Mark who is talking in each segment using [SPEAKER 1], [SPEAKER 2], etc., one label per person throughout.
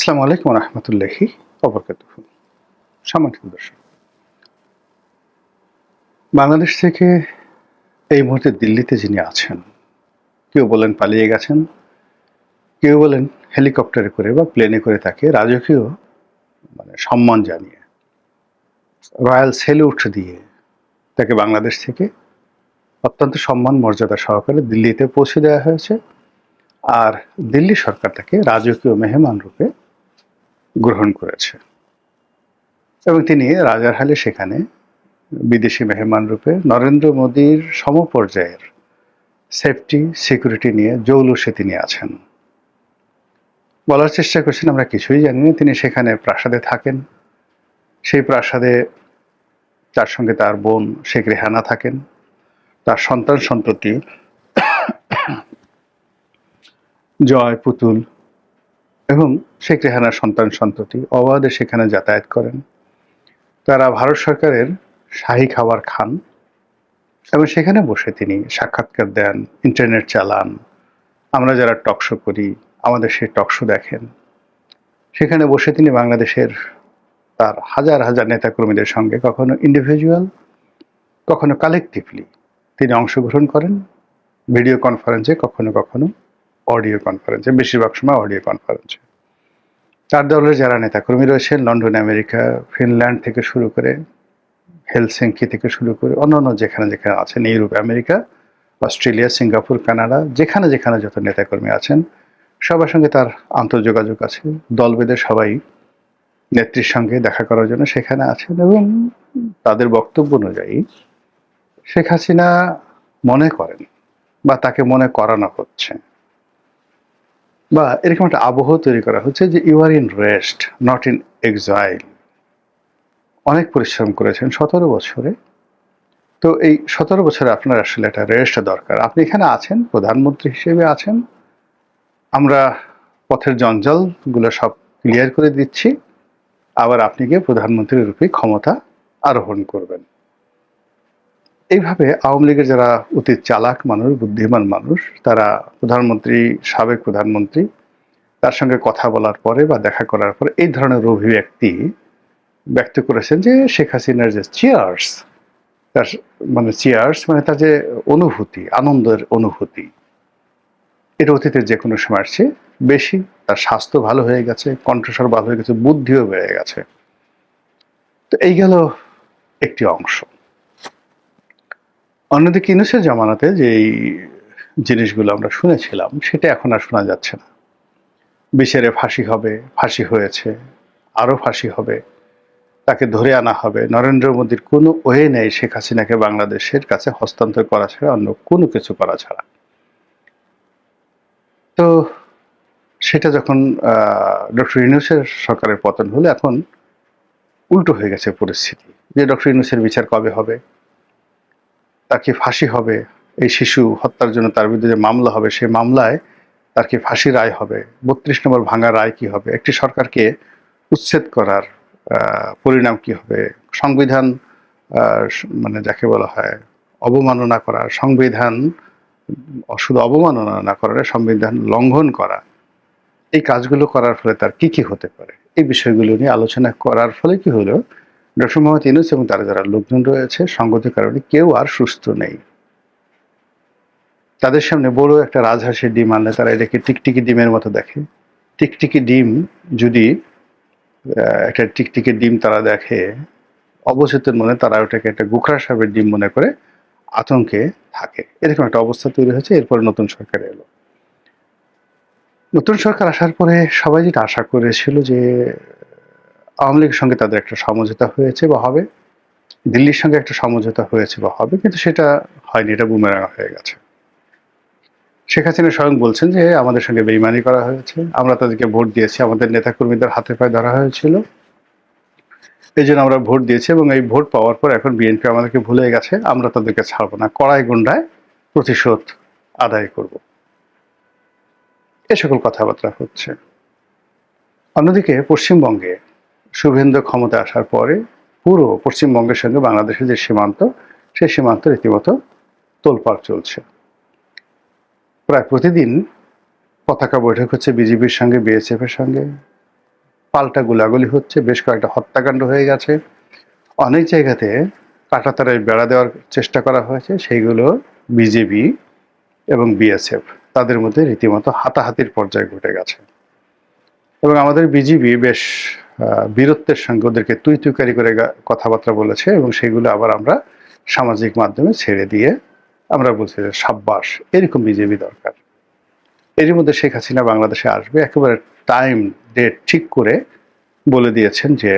[SPEAKER 1] আসসালামু আলাইকুম রহমতুল্লাহি ওবরকাতুহু। সম্মানিত দর্শক, বাংলাদেশ থেকে এই মুহূর্তে দিল্লিতে যিনি আছেন, কেউ বলেন পালিয়ে গেছেন, কেউ বলেন হেলিকপ্টারে করে বা প্লেনে করে তাকে রাজকীয় সম্মান জানিয়ে রয়্যাল স্যালুট দিয়ে তাকে বাংলাদেশ থেকে অত্যন্ত সম্মান মর্যাদা সহকারে দিল্লিতে পৌঁছে দেওয়া হয়েছে। আর দিল্লি সরকার তাকে রাজকীয় মেহমান রূপে গ্রহণ করেছে এবং তিনি রাজার হালে সেখানে বিদেশি মেহমান রূপে নরেন্দ্র মোদীর সমপর্যায়ের সেফটি সিকিউরিটি নিয়ে জৌলুসে তিনি আছেন। বলার চেষ্টা করছেন আমরা কিছুই জানি না। তিনি সেখানে প্রাসাদে থাকেন, সেই প্রাসাদে তার সঙ্গে তার বোন শেখ রেহানা থাকেন, তার সন্তান সন্ততি জয়, পুতুল এবং শেখ রেহানার সন্তান সন্ততি অবাধে সেখানে যাতায়াত করেন। তারা ভারত সরকারের শাহী খাবার খান এবং সেখানে বসে তিনি সাক্ষাৎকার দেন, ইন্টারনেট চালান। আমরা যারা টকশো করি আমাদের সেই টকশো দেখেন। সেখানে বসে তিনি বাংলাদেশের তার হাজার হাজার নেতাকর্মীদের সঙ্গে কখনো ইন্ডিভিজুয়াল, কখনো কালেকটিভলি তিনি অংশগ্রহণ করেন ভিডিও কনফারেন্সে, কখনো কখনো অডিও কনফারেন্সে, বেশিরভাগ সময় অডিও কনফারেন্সে। তার দলের যারা নেতাকর্মী রয়েছেন লন্ডন, আমেরিকা, ফিনল্যান্ড থেকে শুরু করে হেলসিঙ্কি থেকে শুরু করে অন্যান্য যেখানে যেখানে আছেন, Europe, America, Australia, Singapore, Canada, যেখানে যেখানে যত নেতাকর্মী আছেন সবার সঙ্গে তার আন্তর্যোগাযোগ আছে। দল বেঁধে সবাই নেত্রীর সঙ্গে দেখা করার জন্য সেখানে আছেন এবং তাদের বক্তব্য অনুযায়ী শেখ হাসিনা মনে করেন বা তাকে মনে করানো হচ্ছে বা এরকম একটা আবহ তৈরি করা হচ্ছে যে you are in rest, not in exile. অনেক পরিশ্রম করেছেন 17 বছরে, তো এই 17 বছরে আপনার আসলে একটা রেস্ট দরকার। আপনি এখানে আছেন, প্রধানমন্ত্রী হিসেবে আছেন, আমরা পথের জঞ্জালগুলো সব ক্লিয়ার করে দিচ্ছি, আবার আপনি গিয়ে প্রধানমন্ত্রীর রূপে ক্ষমতা আরোহণ করবেন। এইভাবে আওয়ামী লীগের যারা অতি চালাক মানুষ, বুদ্ধিমান মানুষ, তারা প্রধানমন্ত্রী, সাবেক প্রধানমন্ত্রী তার সঙ্গে কথা বলার পরে বা দেখা করার পরে এই ধরনের অভিব্যক্তি ব্যক্ত করেছেন যে শেখ হাসিনার যে চিয়ার্স, তার চিয়ার্স মানে তার যে অনুভূতি, আনন্দের অনুভূতি, এটা অতীতের যে কোনো সময় আসছে বেশি। তার স্বাস্থ্য ভালো হয়ে গেছে, কণ্ঠস্বর ভালো হয়ে গেছে, বুদ্ধিও বেড়ে গেছে। তো এই গেল একটি অংশ। অন্যদিকে ইউনূসের জামানাতে যে এই জিনিসগুলো আমরা শুনেছিলাম সেটা এখন আর শোনা যাচ্ছে না। বিচারে ফাঁসি হবে, ফাঁসি হয়েছে, আরো ফাঁসি হবে, তাকে ধরে আনা হবে। নরেন্দ্র মোদীর কোনো ওয়ে নেই শেখ হাসিনাকে বাংলাদেশের কাছে হস্তান্তর করা ছাড়া, অন্য কোনো কিছু করা ছাড়া। তো সেটা যখন ডক্টর ইউনূসের সরকারের পতন হলো, এখন উল্টো হয়ে গেছে পরিস্থিতি যে ডক্টর ইউনূসের বিচার কবে হবে, তার কি ফাঁসি হবে, এই শিশু হত্যার জন্য তার বিরুদ্ধে যে মামলা হবে সেই মামলায় তার কি ফাঁসি রায় হবে, 32 নম্বর ভাঙা রায় কি হবে, একটি সরকারকে উচ্ছেদ করার পরিণাম কি হবে, সংবিধান যাকে বলা হয় অবমাননা করা, সংবিধান শুধু অবমাননা না করা, সংবিধান লঙ্ঘন করা, এই কাজগুলো করার ফলে তার কি কি হতে পারে, এই বিষয়গুলো নিয়ে আলোচনা করার ফলে কি হলো, ডক্টর মোহাম্মদ ইউনূস এবং তারা যারা লোকজন রয়েছে সঙ্গতির কারণে কেউ আর সুস্থ নেই। তাদের সামনে বড় একটা রাজহাঁসের ডিম আনলে তারা এটাকে টিকটিকি ডিমের মতো দেখে। টিকটিকি ডিম যদি একটা টিকটিকি ডিম তারা দেখে, অবচেতন মনে তারা ওটাকে একটা গোখরা সাপের ডিম মনে করে আতঙ্কে থাকে। এরকম একটা অবস্থা তৈরি হয়েছে। এরপরে নতুন সরকার এলো। নতুন সরকার আসার পরে সবাই যেটা আশা করেছিল যে আওয়ামী লীগের সঙ্গে তাদের একটা সমঝোতা হয়েছে বা হবে, দিল্লির সঙ্গে একটা সমঝোতা হয়েছে বা হবে, কিন্তু সেটা হয়নি, এটা বুমেরাং হয়ে গেছে। শেখ হাসিনা স্বয়ং বলছেন যে আমাদের সঙ্গে বেইমানি করা হয়েছে, আমরা তাদেরকে ভোট দিয়েছি, আমাদের নেতাকর্মীদের হাতে পায়ে ধরা হয়েছিল, এই জন্য আমরা ভোট দিয়েছি এবং এই ভোট পাওয়ার পর এখন বিএনপি আমাদেরকে ভুলে গেছে, আমরা তাদেরকে ছাড়বো না, কড়াই গুন্ডায় প্রতিশোধ আদায় করব, এ সকল কথাবার্তা হচ্ছে। অন্যদিকে পশ্চিমবঙ্গে শুভেন্দু ক্ষমতা আসার পরে পুরো পশ্চিমবঙ্গের সঙ্গে বাংলাদেশের যে সীমান্ত, সেই সীমান্ত রীতিমতো তোলপাড় চলছে। প্রায় প্রতিদিন পতাকা বৈঠক হচ্ছে বিজিবির সঙ্গে, বিএসএফ এর সঙ্গে, পাল্টা গোলাগুলি হচ্ছে, বেশ কয়েকটা হত্যাকাণ্ড হয়ে গেছে, অনেক জায়গাতে কাঁটাতারের বেড়া দেওয়ার চেষ্টা করা হয়েছে, সেইগুলো বিজেপি এবং বিএসএফ তাদের মধ্যে রীতিমতো হাতাহাতির পর্যায়ে ঘটে গেছে। এবং আমাদের বিজিবি বেশ বীরত্বের সঙ্গে ওদেরকে তুই তুইকারি করে কথাবার্তা বলেছে, এবং সেগুলো আবার আমরা সামাজিক মাধ্যমে ছেড়ে দিয়ে আমরা বলছি যে সাব্বাস, এরকম বিজেপি দরকার। এরই মধ্যে শেখ হাসিনা বাংলাদেশে আসবে, একেবারে টাইম ডেট ঠিক করে বলে দিয়েছেন যে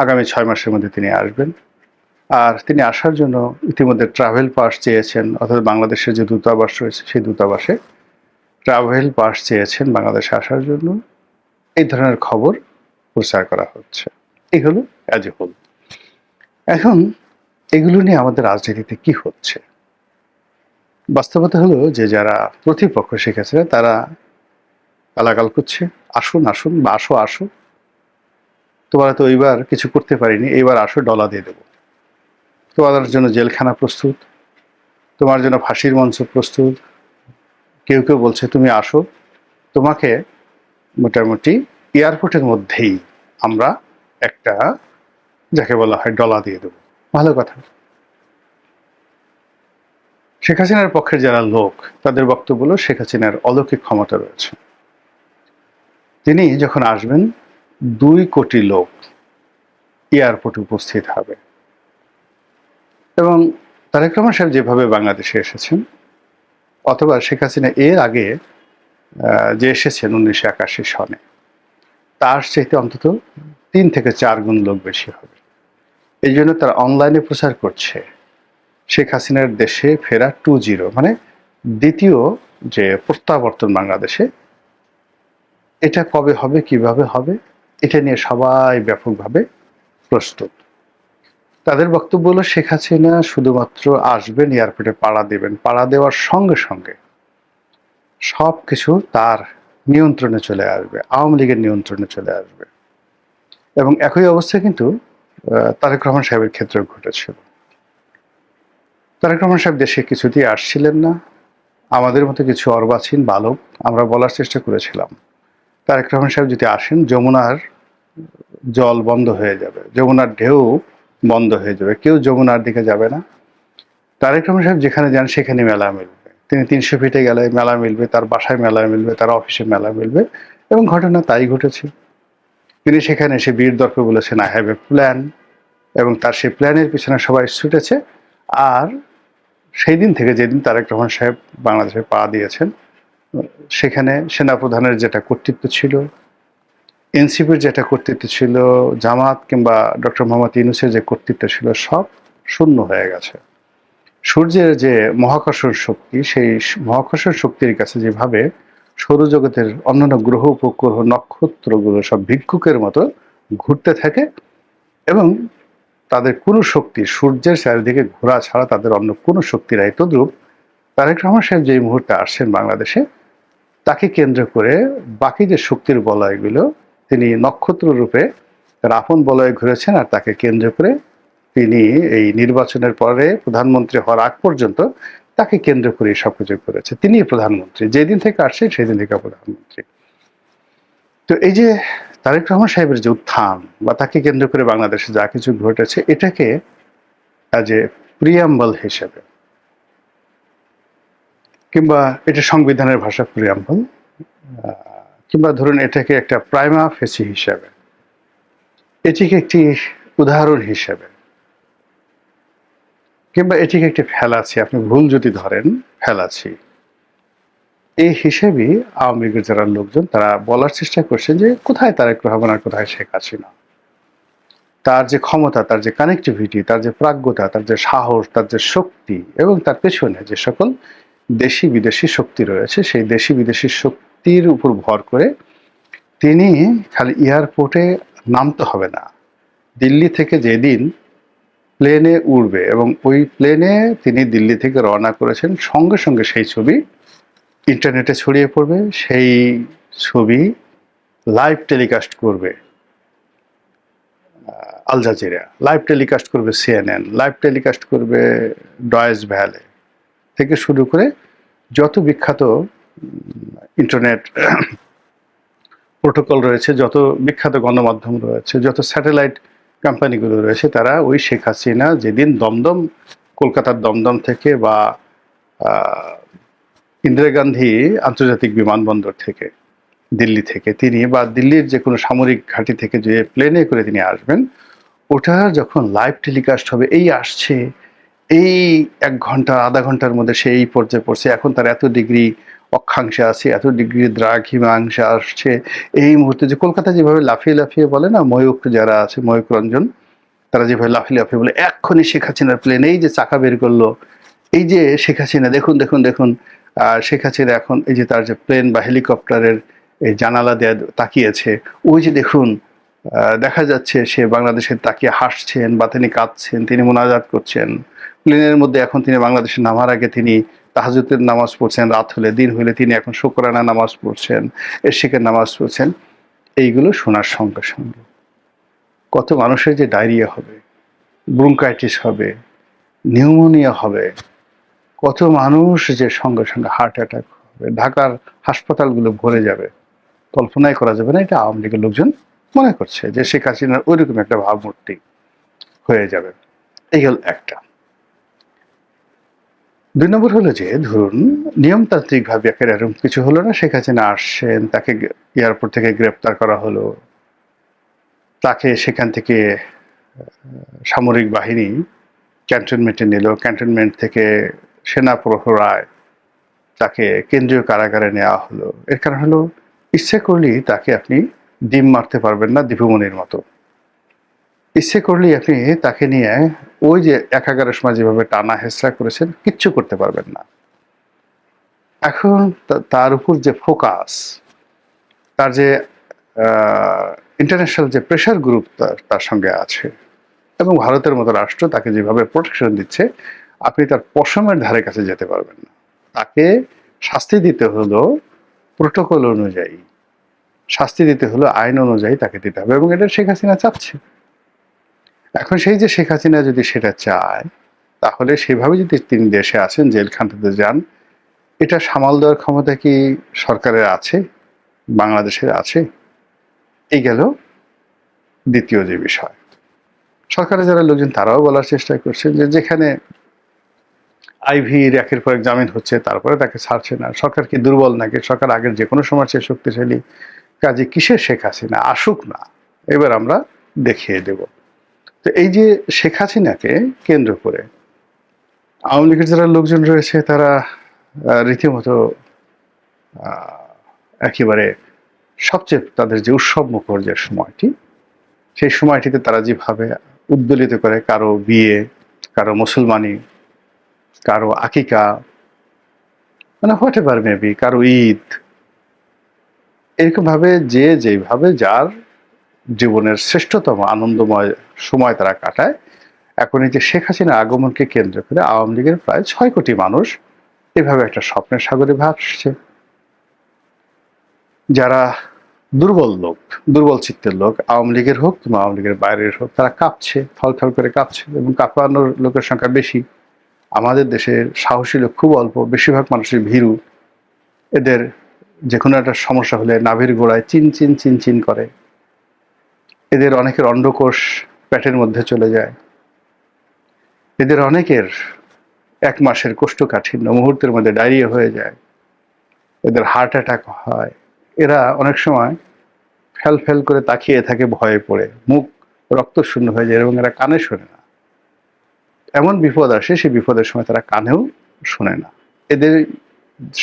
[SPEAKER 1] আগামী 6 মাসের মধ্যে তিনি আসবেন। আর তিনি আসার জন্য ইতিমধ্যে ট্রাভেল পাস চেয়েছেন, অর্থাৎ বাংলাদেশের যে দূতাবাস রয়েছে সেই দূতাবাসে ট্রাভেল পাস চেয়েছেন বাংলাদেশে আসার জন্য। এই ধরনের খবর প্রচার করা হচ্ছে। এই হলো অ্যাজ এ হোল। এখন এগুলো নিয়ে আমাদের রাজনীতিতে কি হচ্ছে? বাস্তবতা হলো যে যারা প্রতিপক্ষ শেখ হাসিনা তারা গালাগাল করছে, আসুন আসুন বা আসো আসো, তোমরা তো এইবার কিছু করতে পারিনি, এইবার আসো, ডলা দিয়ে দেবো, তোমাদের জন্য জেলখানা প্রস্তুত, তোমার জন্য ফাঁসির মঞ্চ প্রস্তুত। কেউ কেউ বলছে তুমি আসো, তোমাকে মোটামুটি এয়ারপোর্টের মধ্যেই আমরা একটা, যাকে বলা হয়, ডলা দিয়ে দেবো। ভালো কথা। শেখ হাসিনার পক্ষের যারা লোক তাদের বক্তব্য হলো শেখ হাসিনার অলৌকিক ক্ষমতা রয়েছে। তিনি যখন আসবেন 2 কোটি লোক এয়ারপোর্টে উপস্থিত হবে। এবং তারেক রহমান সাহেব যেভাবে বাংলাদেশে এসেছেন, অথবা শেখ হাসিনা এর আগে যে এসেছেন 1981 সনে, তার চাইতে অন্তত 3 থেকে 4 গুণ লোক বেশি হবে। এই জন্য তারা অনলাইনে প্রচার করছে শেখ হাসিনার দেশে ফেরা 2.0, মানে দ্বিতীয় যে প্রত্যাবর্তন বাংলাদেশে, এটা কবে হবে, কিভাবে হবে, এটা নিয়ে সবাই ব্যাপকভাবে প্রস্তুত। তাদের বক্তব্য হলো শেখ হাসিনা শুধুমাত্র আসবেন, এয়ারপোর্টে পাড়া দেবেন, পাড়া দেওয়ার সঙ্গে সঙ্গে সব কিছু তার নিয়ন্ত্রণে চলে আসবে, আওয়ামী লীগের নিয়ন্ত্রণে চলে আসবে। এবং একই অবস্থা কিন্তু তারেক রহমান সাহেবের ক্ষেত্রেও ঘটেছিল। তারেক রহমান সাহেব দেশে কিছুতেই আসছিলেন না। আমাদের মতো কিছু অর্বাচীন বালক আমরা বলার চেষ্টা করেছিলাম, তারেক রহমান সাহেব যদি আসেন যমুনার জল বন্ধ হয়ে যাবে, যমুনার ঢেউ বন্ধ হয়ে যাবে, কেউ যমুনার দিকে যাবে না। তারেক রহমান সাহেব যেখানে যান সেখানে মেলা মিলবে, তিনি 300 ফিটে গেলে মেলা মিলবে, তার বাসায় মেলা মিলবে, তার অফিসে মেলা মিলবে। এবং ঘটনা তাই ঘটেছে। তিনি সেখানে এসে বীর দর্পে বলেছেন আই হ্যাভ এ প্ল্যান, এবং তার সেই প্ল্যানের পিছনে সবাই ছুটেছে। আর সেই দিন থেকে, যেদিন তারেক রহমান সাহেব বাংলাদেশে পা দিয়েছেন, সেখানে সেনাপ্রধানের যেটা কর্তৃত্ব ছিল, এনসিপির যেটা কর্তৃত্ব ছিল, জামাত কিংবা ডক্টর মোহাম্মদ ইউনূসের যে কর্তৃত্ব ছিল, সব শূন্য হয়ে গেছে। সূর্যের যে মহাকর্ষণ শক্তি, সেই মহাকর্ষণ শক্তির কাছে যেভাবে সৌরজগতের অন্যান্য গ্রহ উপগ্রহ নক্ষত্রগুলো সব ভিক্ষুকের মতো ঘুরতে থাকে, এবং তাদের কোনো শক্তি, সূর্যের চারিদিকে ঘোরা ছাড়া তাদের অন্য কোনো শক্তি নাই, তদ্রূপ তারেক রহমান সাহেব যেই মুহূর্তে আসছেন বাংলাদেশে, তাকে কেন্দ্র করে বাকি যে শক্তির বলয়গুলো, তিনি নক্ষত্র রূপে তার আপন বলয়ে ঘুরেছেন। আর তাকে কেন্দ্র করে তিনি এই নির্বাচনের পরে প্রধানমন্ত্রী হওয়ার আগ পর্যন্ত তাকে কেন্দ্র করে সবকিছু করেছে। তিনি প্রধানমন্ত্রী, যেদিন থেকে আসছেন সেদিন থেকে প্রধানমন্ত্রী। তো এই যে তারেক রহমান সাহেবের যে উত্থান, বা তাকে কেন্দ্র করে বাংলাদেশে যা কিছু ঘটেছে, এটাকে অ্যাজ এ প্রিয়াম্বল হিসেবে, কিংবা এটা সংবিধানের ভাষা প্রিয়াম্বল, কিংবা ধরুন এটাকে একটা প্রাইমা ফেসি হিসেবে, এটিকে একটি উদাহরণ হিসেবে, কিংবা এটিকে একটি ফেলাছি, আপনি ভুল যদি ধরেন ফেলাছি, এই হিসেবেই আওয়ামী লীগের যারা লোকজন তারা বলার চেষ্টা করছেন যে কোথায় তারেক রহমান আর কোথায় শেখ হাসিনা। তার যে ক্ষমতা, তার যে কানেক্টিভিটি, তার যে প্রাজ্ঞতা, তার যে সাহস, তার যে শক্তি, এবং তার পেছনে যে সকল দেশি বিদেশি শক্তি রয়েছে, সেই দেশি বিদেশি শক্তির উপর ভর করে তিনি খালি এয়ারপোর্টে নামতে হবে না, দিল্লি থেকে যেদিন প্লেনে উঠবে এবং ওই প্লেনে তিনি দিল্লি থেকে রওনা করেছেন, সঙ্গে সঙ্গে সেই ছবি ইন্টারনেটে ছড়িয়ে পড়বে। সেই ছবি লাইভ টেলিকাস্ট করবে আল জাজিরা, লাইভ টেলিকাস্ট করবে সিএনএন, লাইভ টেলিকাস্ট করবে ডয়েচ ভ্যালে, থেকে শুরু করে যত বিখ্যাত ইন্টারনেট প্রোটোকল রয়েছে, যত বিখ্যাত গণমাধ্যম রয়েছে, যত স্যাটেলাইট কোম্পানিগুলো রয়েছে, তারা ওই শেখ হাসিনা যেদিন দমদম, কলকাতার দমদম থেকে বা ইন্দিরা গান্ধী আন্তর্জাতিক বিমানবন্দর থেকে, দিল্লি থেকে তিনি বা দিল্লির যে কোনো সামরিক ঘাঁটি থেকে যে প্লেনে করে তিনি আসবেন, ওটা যখন লাইভ টেলিকাস্ট হবে, এই আসছে, এই 1 ঘন্টা আধা ঘন্টার মধ্যে সে এই পর্যায়ে পড়ছে, এখন তার এত ডিগ্রি অক্ষাংশে আছে, এত ডিগ্রি দ্রাঘিমাংশে আসছে, এই মুহূর্তে যে কলকাতা যেভাবে লাফিয়ে লাফিয়ে বলে না, ময়ূক যারা আছে, ময়ূক রঞ্জন, তারা যেভাবে লাফিয়ে লাফিয়ে বলে এক্ষুনি শেখ হাসিনার প্লেন এই যে চাকা বের করলো, এই যে শেখ হাসিনা দেখুন দেখুন দেখুন, শেখ হাসিনা এখন এই যে তার যে প্লেন বা হেলিকপ্টারের এই জানালা দিয়ে তাকিয়েছে, ওই যে দেখুন দেখা যাচ্ছে সে বাংলাদেশের তাকিয়ে হাসছেন বা তিনি কাঁদছেন, তিনি মোনাজাত করছেন প্লেনের মধ্যে। এখন তিনি বাংলাদেশে নামার আগে তিনি তাহাজ্জুদের নামাজ পড়ছেন, রাত হলে দিন হলে তিনি এখন শুকরানা নামাজ পড়ছেন, এশিকের নামাজ পড়ছেন। এইগুলো শোনার সঙ্গে সঙ্গে কত মানুষের যে ডায়রিয়া হবে, ব্রঙ্কাইটিস হবে, নিউমোনিয়া হবে, কত মানুষ যে সঙ্গে সঙ্গে হার্ট অ্যাটাক হবে, ঢাকার হাসপাতালগুলো ভরে যাবে, কল্পনাই করা যাবে না। এটা আওয়ামী লীগের লোকজন মনে করছে যে শেখ হাসিনার ওইরকম একটা ভাবমূর্তি হয়ে যাবে। এই হল একটা। 2 নম্বর হলো যে ধরুন নিয়মতান্ত্রিক ভাবে এরকম কিছু হলো না, শেখ হাসিনা আসছেন, তাকে এয়ারপোর্ট থেকে গ্রেপ্তার করা হলো, তাকে সেখান থেকে সামরিক বাহিনী ক্যান্টনমেন্টে নিল, ক্যান্টনমেন্ট থেকে সেনা প্রহরায় তাকে কেন্দ্রীয় কারাগারে নেওয়া হলো। এর কারণ হলো ইচ্ছে করলেই তাকে আপনি ডিম মারতে পারবেন না দীপুমনির মতো, ইচ্ছে করলেই আপনি তাকে নিয়ে ওই যে একাগারের সময় যেভাবে টানা হেঁচড়া করেছেন কিচ্ছু করতে পারবেন না। এখন তার উপর যে ফোকাস, তার যে ইন্টারন্যাশনাল যে প্রেশার গ্রুপ তার সঙ্গে আছে, এবং ভারতের মতো রাষ্ট্র তাকে যেভাবে প্রোটেকশন দিচ্ছে, আপনি তার পশমের ধারে কাছে যেতে পারবেন না। তাকে শাস্তি দিতে হলো প্রোটোকল অনুযায়ী, শাস্তি দিতে হলো আইন অনুযায়ী তাকে দিতে হবে, এবং এটা শেখ হাসিনা চাচ্ছে। এখন সেই যে শেখ হাসিনা যদি সেটা চায়, তাহলে সেভাবে যদি তিনি দেশে আসেন, জেলখানাতে যান, এটা সামাল দেওয়ার ক্ষমতা কি সরকারের আছে, বাংলাদেশের আছে? এই গেল দ্বিতীয় যে বিষয়। সরকারের যারা লোকজন তারাও বলার চেষ্টা করছেন যে যেখানে আইভির একের পর এক জামিন হচ্ছে, তারপরে তাকে ছাড়ছে না, সরকার কি দুর্বল নাকি? সরকার আগের যে কোনো সময় চেয়ে শক্তিশালী, কাজে কিসের শেখ হাসিনা আসুক না, এবার আমরা দেখিয়ে দেব। তো এই যে শেখ হাসিনাকে কেন্দ্র করে আওয়ামী লীগের যারা লোকজন রয়েছে, তারা রীতিমতো একেবারে সবচেয়ে তাদের যে উৎসব মুখর যে সময়টি, সেই সময়টিতে তারা যেভাবে উদ্দোলিত করে, কারো বিয়ে, কারো মুসলমানি, কারো আকিকা, মানে হোয়াট এভার মেবি, কারো ঈদ, এরকম ভাবে যে যেভাবে যার জীবনের শ্রেষ্ঠতম আনন্দময় সময় তারা কাটায়। এখন এই যে শেখ হাসিনা আগমনকে কেন্দ্র করে আওয়ামী লীগের প্রায় 6 কোটি মানুষ এভাবে একটা স্বপ্নের সাগরে ভাসছে। যারা দুর্বল লোক, দুর্বল চিত্তের লোক, আওয়ামী লীগের হোক কিংবা আওয়ামী লীগের বাইরের হোক, তারা কাঁপছে, থলথল করে কাঁপছে, এবং কাঁপানোর লোকের সংখ্যা বেশি। আমাদের দেশের সাহসী লোক খুব অল্প, বেশিরভাগ মানুষের ভীরু। এদের যে কোনো একটা সমস্যা হলে নাভির গোড়ায় চিন চিন চিন চিন করে, এদের অনেকের অন্ডকোষ পেটের মধ্যে চলে যায়, এদের অনেকের 1 মাসের কোষ্ঠকাঠিন্য মুহূর্তের মধ্যে ডায়রিয়া হয়ে যায়, এদের হার্ট অ্যাটাক হয়, এরা অনেক সময় ফেল ফেল করে তাকিয়ে থাকে ভয়ে পড়ে, মুখ রক্ত শূন্য হয়ে যায়, এবং এরা কানে শোনে না। এমন বিপদ আসে, সেই বিপদের সময় তারা কানেও শোনে না। এদের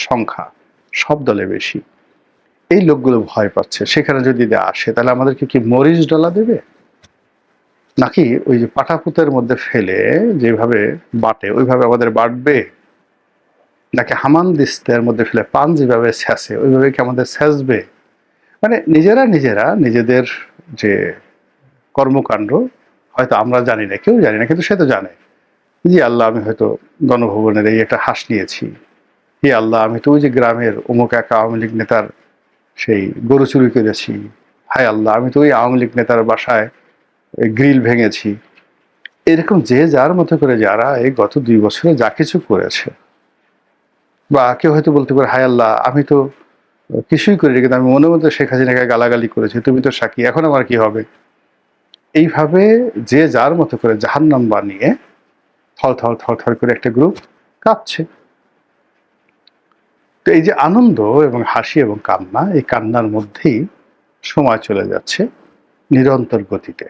[SPEAKER 1] সংখ্যা সব দলে বেশি। এই লোকগুলো ভয় পাচ্ছে, সেখানে যদি আসে তাহলে আমাদেরকে কি মরিচ ডলা দেবে, নাকি ওই যে পাটাপুতের মধ্যে ফেলে যেভাবে বাটে ওইভাবে আমাদের বাটবে, নাকি হামান দিস্তের মধ্যে ফেলে পান যেভাবে ছ্যাঁচে ওইভাবে কি আমাদের ছ্যাঁচবে? মানে নিজেরা নিজেরা নিজেদের যে কর্মকাণ্ড হয়তো আমরা জানি না, কেউ জানি না, কিন্তু সে তো জানে। জি আল্লাহ, আমি হয়তো গণভবনের এই একটা হাঁস নিয়েছি, হে আল্লাহ আমি তো ওই যে গ্রামের অমুক এক আওয়ামী লীগ নেতার সেই গরু চুরি করেছি, হায় আল্লাহ আমি তো ওই আওয়ামী লীগ নেতার বাসায় গ্রিল ভেঙেছি। এরকম যে যার মতো করে যারা এই গত 2 বছরে যা কিছু করেছে, বা কেউ হয়তো বলতে পারে হায় আল্লাহ আমি তো কিছুই করিনি, কিন্তু আমি মনে মধ্যে শেখ হাসিনাকে গালাগালি করেছি, তুমি তো সাক্ষী, এখন আমার কি হবে? এইভাবে যে যার মতো করে জাহান্নাম বানিয়ে থর থর থর করে একটা গ্রুপ কাঁপছে। তো এই যে আনন্দ এবং হাসি এবং কান্না, এই কান্নার মধ্যেই সময় চলে যাচ্ছে নিরন্তর গতিতে।